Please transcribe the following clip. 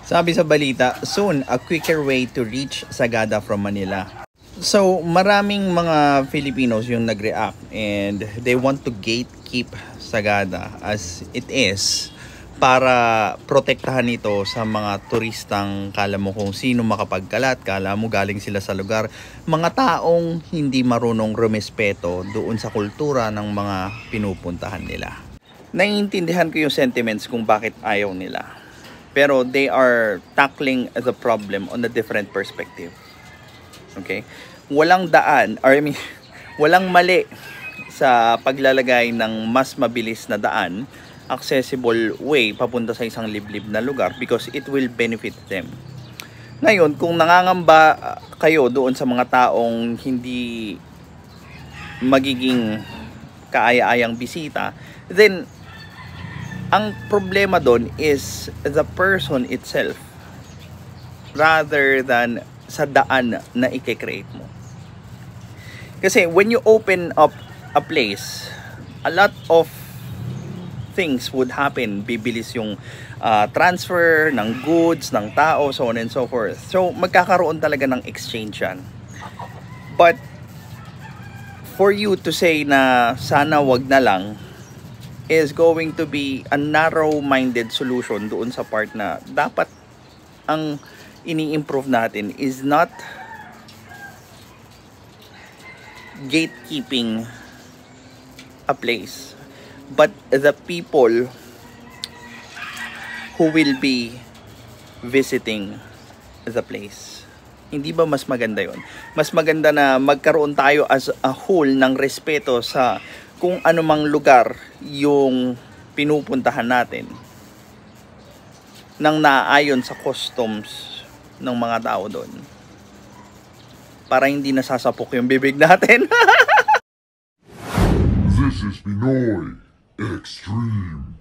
Sabi sa balita, soon a quicker way to reach Sagada from Manila. So maraming mga Filipinos yung nag-react and they want to gatekeep Sagada as it is para protektahan ito sa mga turistang kala mo kung sino makapagkalat, kala mo galing sila sa lugar, mga taong hindi marunong rumespeto doon sa kultura ng mga pinupuntahan nila. Naiintindihan ko yung sentiments kung bakit ayaw nila. Pero they are tackling the problem on a different perspective. Okay? Walang daan, or I mean, walang mali sa paglalagay ng mas mabilis na daan, accessible way papunta sa isang liblib na lugar because it will benefit them. Ngayon, kung nangangamba kayo doon sa mga taong hindi magiging kaaya-ayang bisita, then ang problema doon is the person itself rather than sa daan na i-create mo. Kasi when you open up a place, a lot of things would happen. Bibilis yung transfer ng goods, ng tao, so on and so forth. So magkakaroon talaga ng exchange yan. But for you to say na sana wag na lang is going to be a narrow-minded solution doon sa part na dapat ang ini-improve natin is not gatekeeping a place but the people who will be visiting the place. Hindi ba mas maganda yon? Mas maganda na magkaroon tayo as a whole ng respeto sa kung anumang lugar yung pinupuntahan natin nang naayon sa customs ng mga tao doon para hindi nasasapok yung bibig natin. This is Pinoy Extreme.